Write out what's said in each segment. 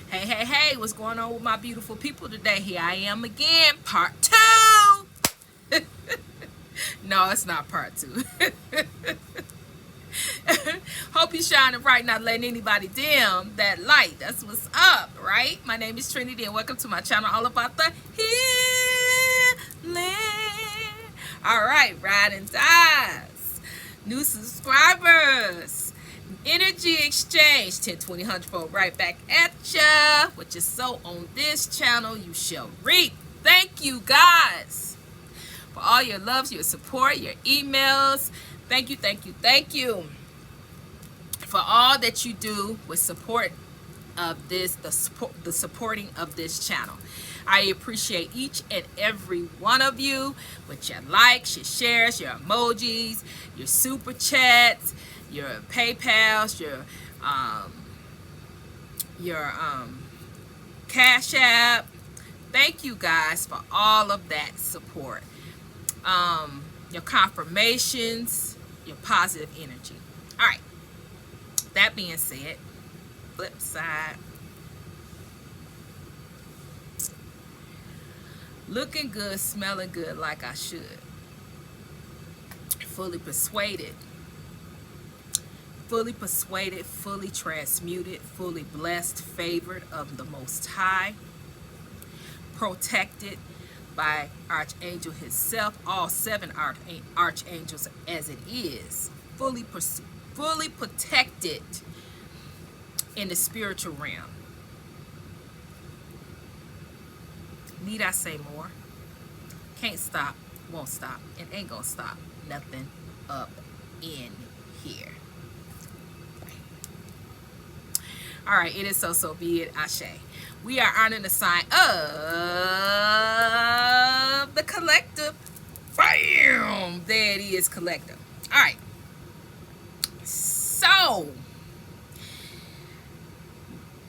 Hey, hey, hey, what's going on with my beautiful people today? Here I am again, part 2. No, it's not part 2. Hope you're shining bright, not letting anybody dim that light. That's what's up, right? My name is Trinity, and welcome to my channel all about the healing. All right, ride and dies. New subscribers. Energy exchange 10, 20, 100 fold right back at ya. What you sow on this channel, you shall reap. Thank you guys for all your loves, your support, your emails. Thank you, thank you, thank you for all that you do with support of this, the supporting of this channel. I appreciate each and every one of you with your likes, your shares, your emojis, your super chats, your PayPals, your Cash App. Thank you guys for all of that support. Your confirmations, your positive energy. All right. That being said, flip side. Looking good, smelling good like I should. Fully persuaded, fully transmuted, fully blessed, favored of the Most High, protected by Archangel himself, all 7 archangels as it is, fully protected in the spiritual realm. Need I say more? Can't stop, won't stop, and ain't gonna stop nothing up in here. All right, it is so be it. Ashe. We are honoring the sign of the collective. Bam! There it is, collective. All right. So,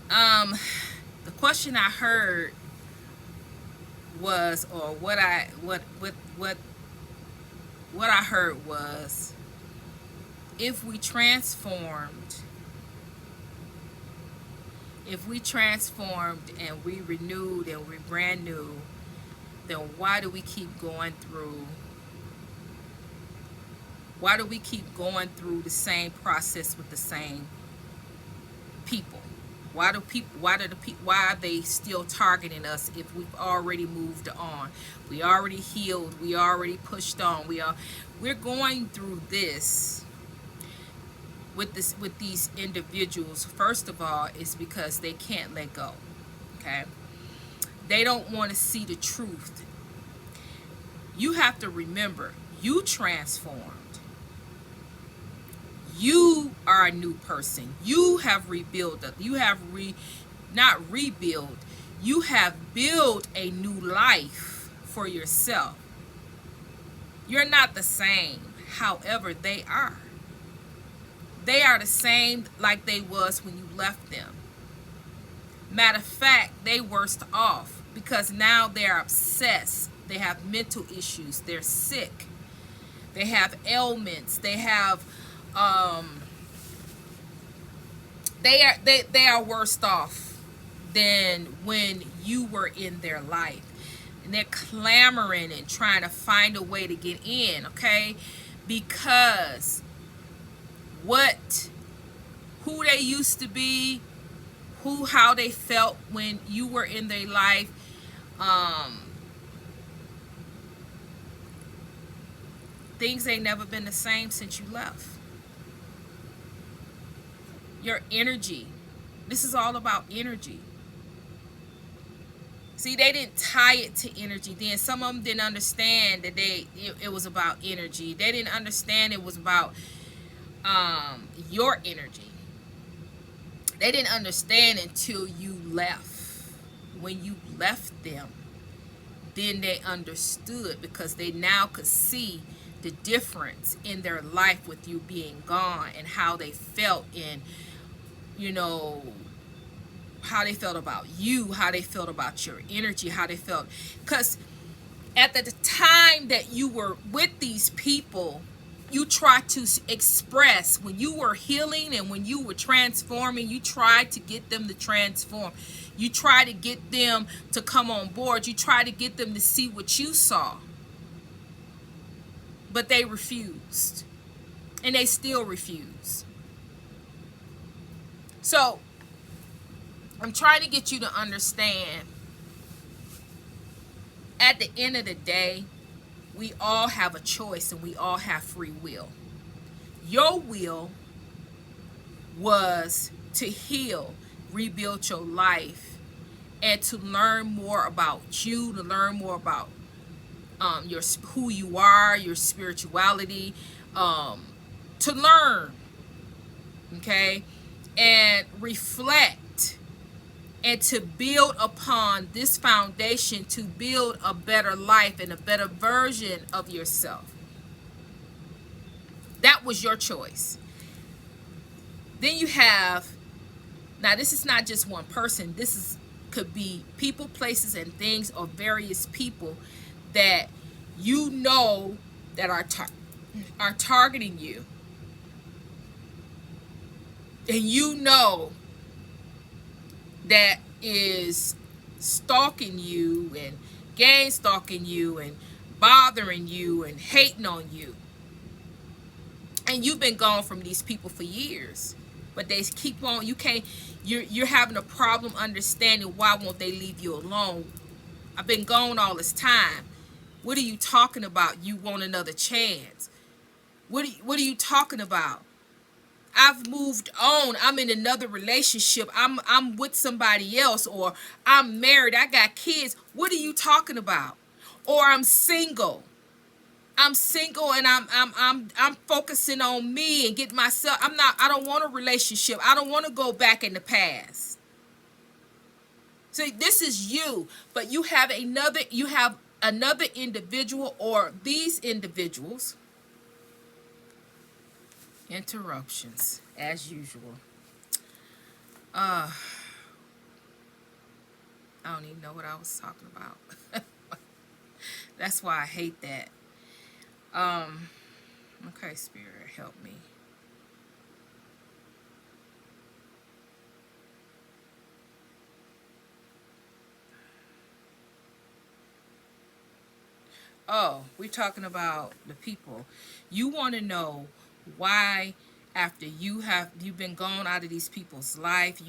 the question I heard was, or what I heard was, if we transformed and we renewed and we brand new, then why do we keep going through the same process with the same people? Why are they still targeting us if we've already moved on? We already healed, we already pushed on. We're going through this with these individuals. First of all, is because they can't let go. Okay? They don't want to see the truth. You have to remember, you transformed. You are a new person. You have rebuilt. You have not rebuild. You have built a new life for yourself. You're not the same. However, they are. They are the same like they was when you left them. Matter of fact, they worse off because now they're obsessed. They have mental issues. They're sick. They have ailments. They have they are worse off than when you were in their life, and they're clamoring and trying to find a way to get in. Okay, because who they used to be, how they felt when you were in their life, things ain't never been the same since you left. Your energy, this is all about energy. See, they didn't tie it to energy then. Some of them didn't understand that it was about energy. They didn't understand it was about your energy. They didn't understand until you left. When you left them, then they understood, because they now could see the difference in their life with you being gone, and how they felt in, how they felt about you, how they felt about your energy, how they felt. Because at the time that you were with these people, you try to express when you were healing and when you were transforming, you tried to get them to transform. You try to get them to come on board. You try to get them to see what you saw. But they refused. And they still refuse. So I'm trying to get you to understand, at the end of the day, we all have a choice and we all have free will. Your will was to heal, rebuild your life, and to learn more about you, to learn more about your who you are, your spirituality, to learn, okay, and reflect, and to build upon this foundation to build a better life and a better version of yourself. That was your choice. Then you have, now this is not just one person, this is could be people, places, and things, or various people that you know that are targeting you, and you know that is stalking you and gang stalking you and bothering you and hating on you, and you've been gone from these people for years, but they keep on. You can't. You're having a problem understanding why won't they leave you alone. I've been gone all this time. What are you talking about? You want another chance? What are you talking about? I've moved on. I'm in another relationship. I'm with somebody else, or I'm married. I got kids. What are you talking about? Or I'm single. I'm single and I'm focusing on me and getting myself. I don't want a relationship. I don't want to go back in the past. See, this is you, but you have another individual, or these individuals. Interruptions as usual. I don't even know what I was talking about. That's why I hate that. Okay, Spirit, help me. Oh, we're talking about the people. You want to know why, after you've been gone out of these people's life,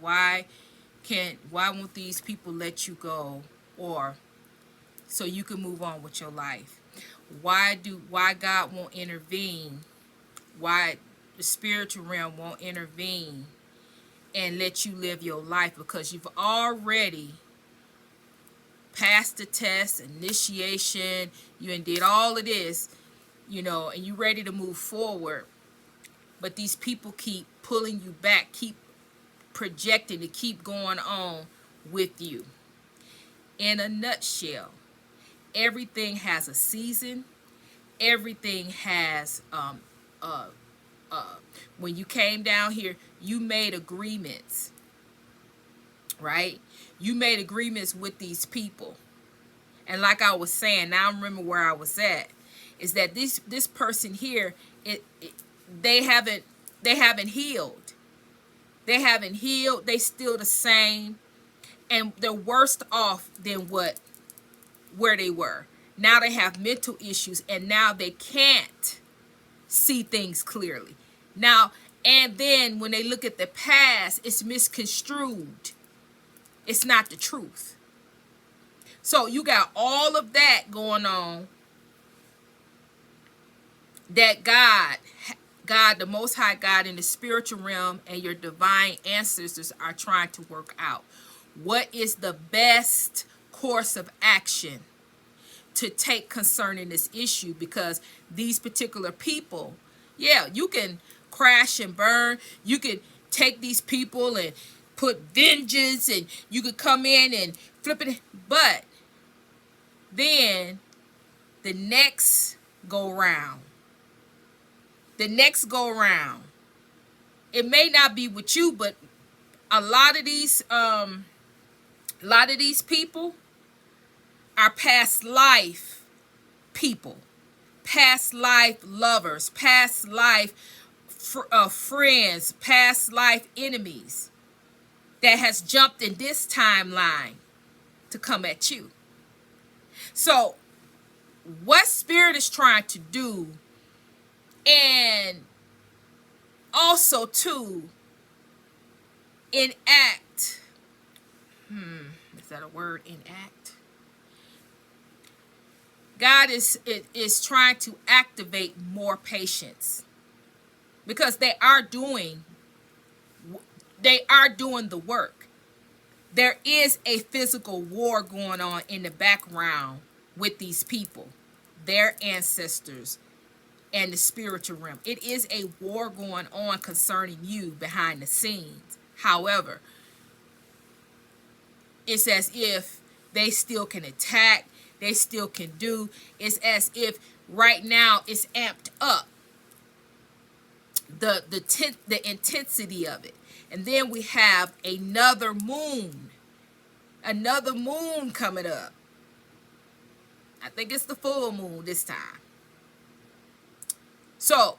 why won't these people let you go, or so you can move on with your life? Why God won't intervene? Why the spiritual realm won't intervene and let you live your life? Because you've already passed the test, initiation, you did all of this, and you're ready to move forward. But these people keep pulling you back, keep projecting to keep going on with you. In a nutshell, everything has a season. Everything has when you came down here, you made agreements, right? You made agreements with these people. And like I was saying, now I remember where I was at, is that this person here, they haven't healed. They haven't healed. They still the same, and they're worse off than where they were. Now they have mental issues, and now they can't see things clearly. Now, and then when they look at the past, it's misconstrued. It's not the truth. So you got all of that going on that God, the Most High God, in the spiritual realm, and your divine ancestors are trying to work out. What is the best course of action to take concerning this issue? Because these particular people, yeah, you can crash and burn. You can take these people and put vengeance, and you could come in and flip it. But then the next go round, it may not be with you, but a lot of these people are past life people. past life lovers, past life friends, past life enemies that has jumped in this timeline to come at you. So what spirit is trying to do, and also to enact, is that a word, enact? God is trying to activate more patience, because they are doing the work. There is a physical war going on in the background with these people, their ancestors, and the spiritual realm. It is a war going on concerning you behind the scenes. However, it's as if they still can attack, they still can do. It's as if right now it's amped up, the intensity of it. And then we have another moon coming up. I think it's the full moon this time. So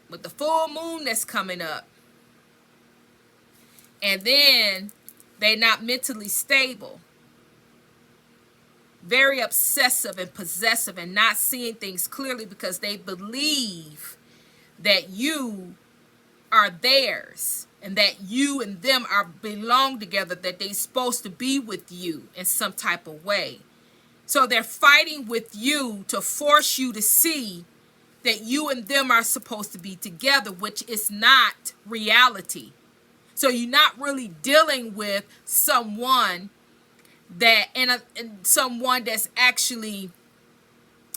with the full moon that's coming up, and then they're not mentally stable, very obsessive and possessive, and not seeing things clearly because they believe that you are theirs and that you and them are belong together, that they're supposed to be with you in some type of way. So they're fighting with you to force you to see that you and them are supposed to be together, which is not reality. So you're not really dealing with someone that and someone that's actually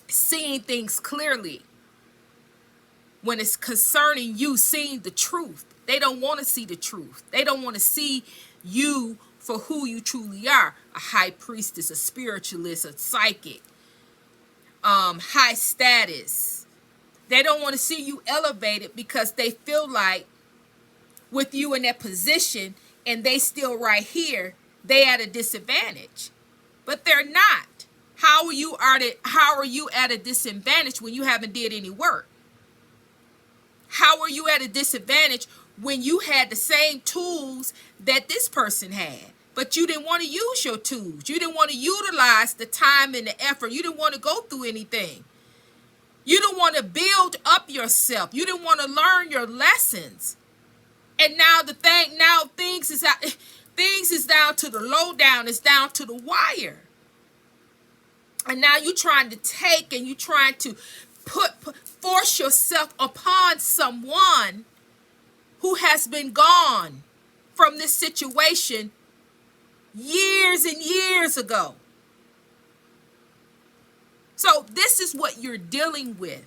seeing things clearly when it's concerning you seeing the truth. They don't want to see the truth. They don't want to see you for who you truly are. A high priestess, a spiritualist, a psychic, high status. They don't want to see you elevated because they feel like with you in that position and they still right here, they at a disadvantage. But they're not. How are you at a disadvantage when you haven't did any work? How are you at a disadvantage when you had the same tools that this person had, but you didn't want to use your tools? You didn't want to utilize the time and the effort. You didn't want to go through anything. You didn't want to build up yourself. You didn't want to learn your lessons. And now things is down to the lowdown. It's down to the wire. And now you're trying to take and you're trying to force yourself upon someone who has been gone from this situation years and years ago. So this is what you're dealing with.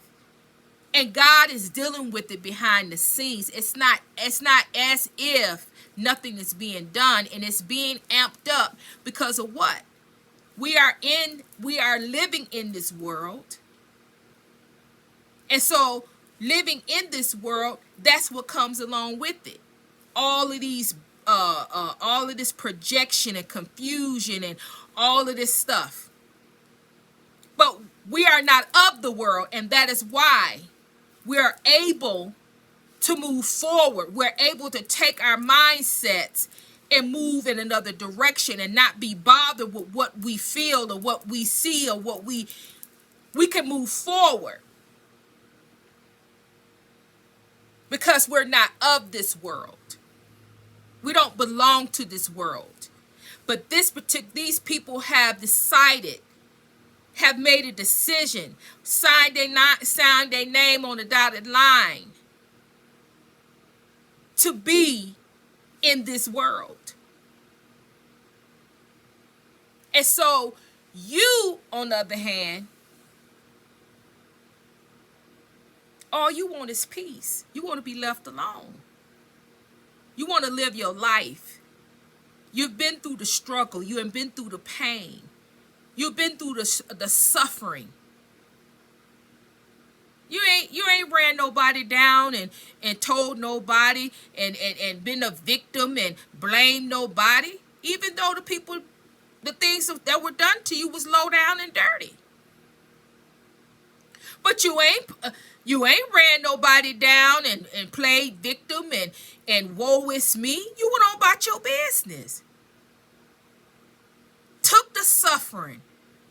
And God is dealing with it behind the scenes. It's not as if nothing is being done, and it's being amped up because of what? We are living in this world. And so living in this world, that's what comes along with it. All of this projection and confusion and all of this stuff. But we are not of the world, and that is why we are able to move forward. We're able to take our mindsets and move in another direction and not be bothered with what we feel or what we see or what we can move forward. Because we're not of this world. We don't belong to this world. But these people have made a decision, signed their name on the dotted line to be in this world. And so you, on the other hand, all you want is peace. You want to be left alone. You want to live your life. You've been through the struggle. You have been through the pain. You've been through the suffering. You ain't ran nobody down and told nobody and been a victim and blamed nobody. Even though the things that were done to you was low down and dirty. But you ain't ran nobody down and played victim and woe is me. You went on about your business. Took the suffering,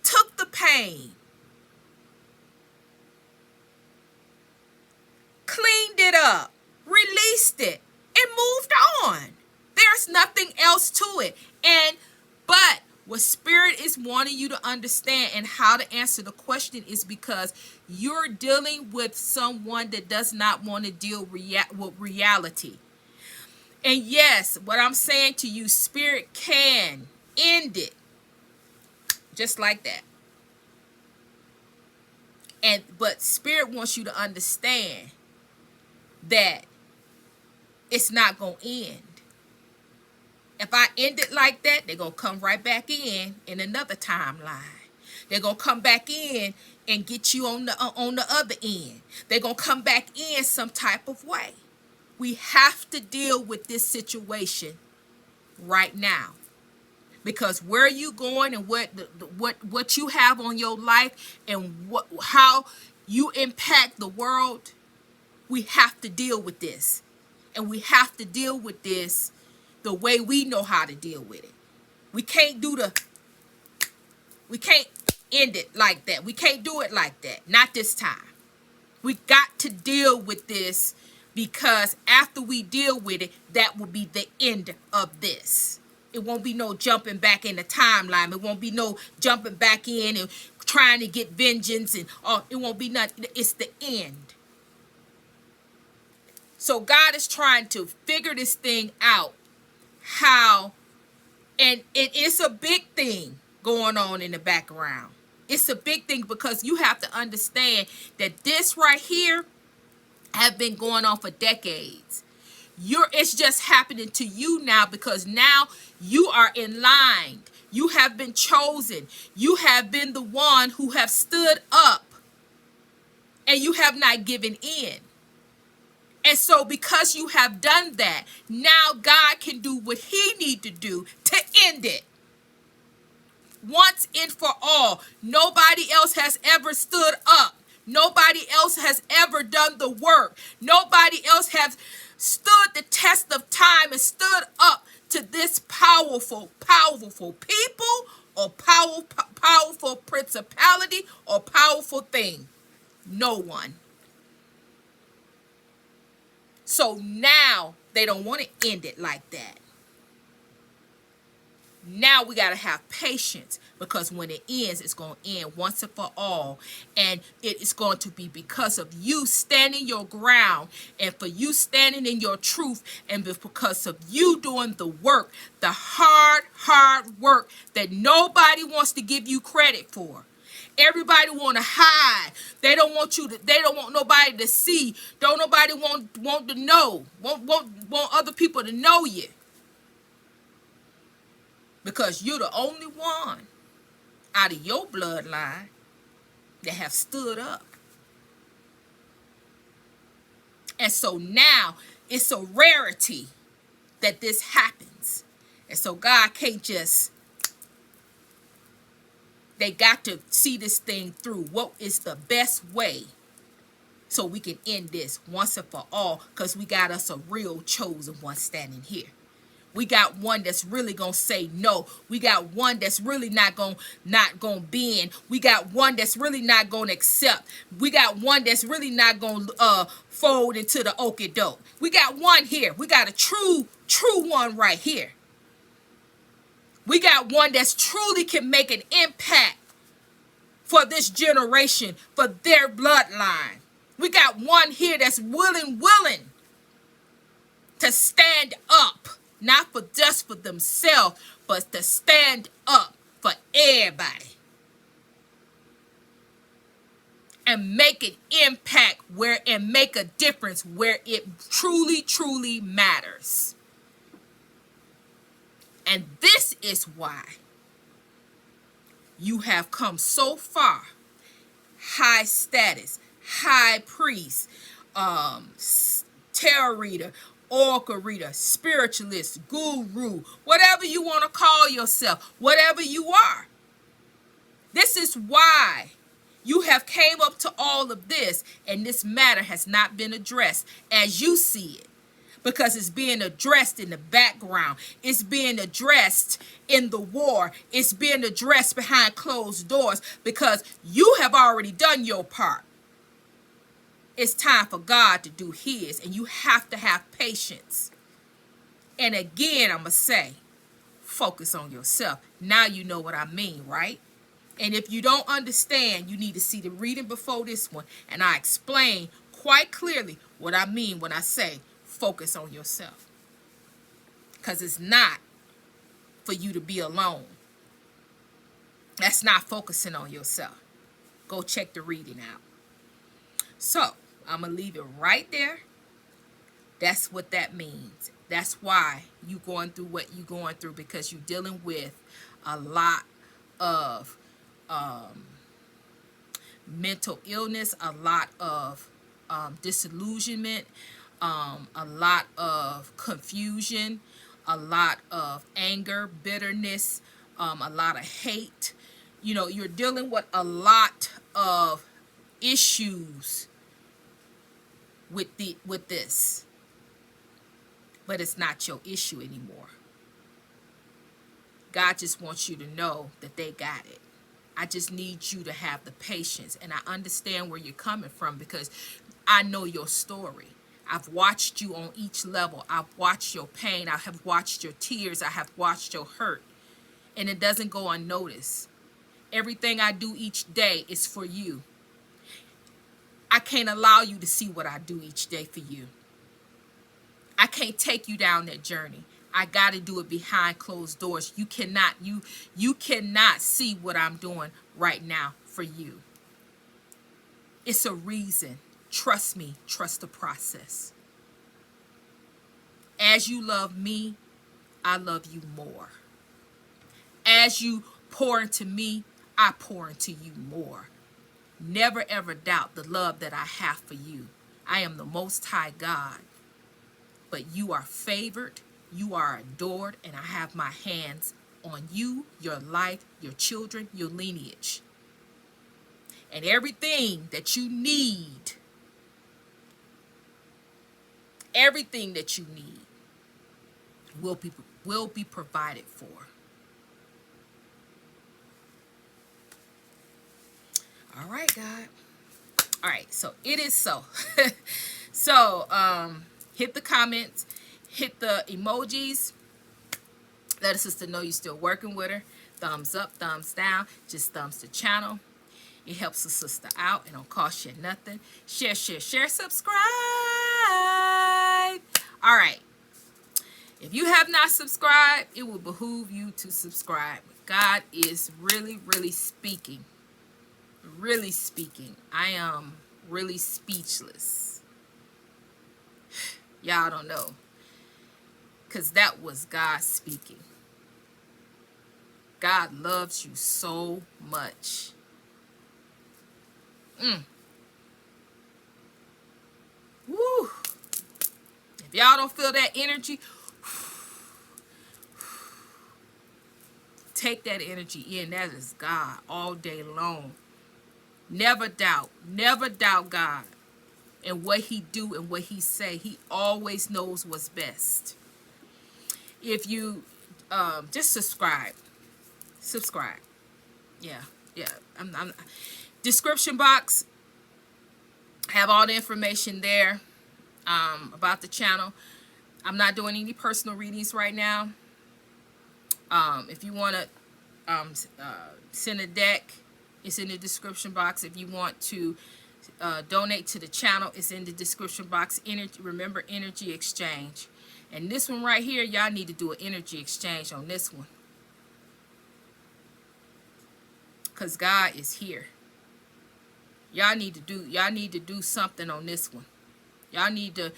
took the pain, cleaned it up, released it, and moved on. There's nothing else to it. But what Spirit is wanting you to understand and how to answer the question is because you're dealing with someone that does not want to deal with reality. And yes, what I'm saying to you, Spirit can end it just like that. But Spirit wants you to understand that it's not going to end. If I end it like that, they're going to come right back in another timeline. They're going to come back in and get you on the other end. They're going to come back in some type of way. We have to deal with this situation right now. Because where you going and what you have on your life and how you impact the world, we have to deal with this. And we have to deal with this the way we know how to deal with it. We can't end it like that. We can't do it like that. Not this time. We got to deal with this because after we deal with it, that will be the end of this. It won't be no jumping back in the timeline. It won't be no jumping back in and trying to get vengeance and it won't be nothing. It's the end. So God is trying to figure this thing out. How, and it is a big thing going on in the background. It's a big thing because you have to understand that this right here have been going on for decades. It's just happening to you now because now you are in line. You have been chosen. You have been the one who have stood up and you have not given in. And so because you have done that, now God can do what he need to do to end it. Once and for all. Nobody else has ever stood up. Nobody else has ever done the work. Nobody else has stood the test of time and stood up to this powerful people or powerful principality or powerful thing. No one. So now they don't want to end it like that. Now we got to have patience because when it ends, it's going to end once and for all. And it is going to be because of you standing your ground and for you standing in your truth and because of you doing the work, the hard work that nobody wants to give you credit for. Everybody want to hide. They don't want nobody to see. Don't nobody want to know. Want other people to know you. Because you're the only one out of your bloodline that have stood up. And so now it's a rarity that this happens. And so God can't just, they got to see this thing through. What is the best way so we can end this once and for all? Because we got us a real chosen one standing here. We got one that's really going to say no. We got one that's really not going to bend. We got one that's really not going to accept. We got one that's really not going to fold into the okie doke. We got one here. We got a true one right here. We got one that's truly can make an impact for this generation, for their bloodline. We got one here that's willing to stand up. Not for just for themselves, but to stand up for everybody. And make an impact and make a difference where it truly matters. And this is why you have come so far. High status, high priest, tarot reader, oracle reader, spiritualist, guru, whatever you want to call yourself, whatever you are. This is why You have came up to all of this, and this matter has not been addressed as you see it, because it's being addressed in the background. It's being addressed in the war. It's being addressed behind closed doors, because you have already done your part. It's time for God to do his, and you have to have patience. And again, I'm going to say, focus on yourself. Now you know what I mean, right? And if you don't understand, you need to see the reading before this one. And I explain quite clearly what I mean when I say focus on yourself. Because it's not for you to be alone. That's not focusing on yourself. Go check the reading out. So, I'm going to leave it right there. That's what that means. That's why you're going through what you're going through, because you're dealing with a lot of mental illness, a lot of disillusionment, a lot of confusion, a lot of anger, bitterness, a lot of hate. You know, you're dealing with a lot of issues with this, but it's not your issue anymore. God just wants you to know that they got it. I just need you to have the patience, and I understand where you're coming from, because I know your story. I've watched you on each level. I've watched your pain. I have watched your tears. I have watched your hurt, and it doesn't go unnoticed. Everything I do each day is for you. I can't allow you to see what I do each day for you. I can't take you down that journey. I got to do it behind closed doors. You cannot see what I'm doing right now for you. It's a reason. Trust me. Trust the process. As you love me, I love you more. As you pour into me, I pour into you more. Never ever doubt the love that I have for you. I am the Most High God. But you are favored, you are adored, and I have my hands on you, your life, your children, your lineage. And everything that you need, will be provided for. All right, God. All right, so it is so. So, hit the comments, hit the emojis. Let a sister know you're still working with her. Thumbs up, thumbs down, just thumbs the channel. It helps the sister out. It don't cost you nothing. Share, subscribe. All right. If you have not subscribed, it will behoove you to subscribe. God is really, really speaking. Really speaking. I am really speechless. Y'all don't know. Because that was God speaking. God loves you so much. Woo. If y'all don't feel that energy, take that energy in. That is God all day long. Never doubt God and what he do and what he say. He always knows what's best. If you just subscribe. Yeah. I'm description box, have all the information there about the channel. I'm not doing any personal readings right now. If you want to send a deck, it's in the description box. If you want to donate to the channel, it's in the description box. Remember, energy exchange. And this one right here, y'all need to do an energy exchange on this one. Because God is here. Y'all need to do something on this one. Y'all need to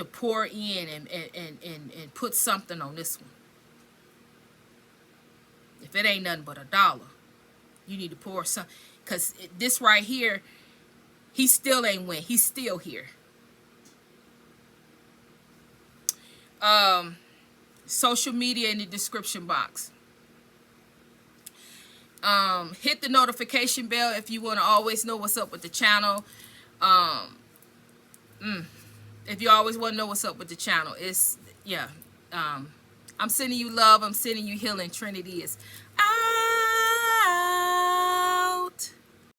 pour in and put something on this one. If it ain't nothing but $1, you need to pour some. Because this right here, he still ain't win. He's still here. Social media in the description box. Hit the notification bell if you want to always know what's up with the channel. If you always want to know what's up with the channel, it's, yeah. I'm sending you love. I'm sending you healing. Trinity is out.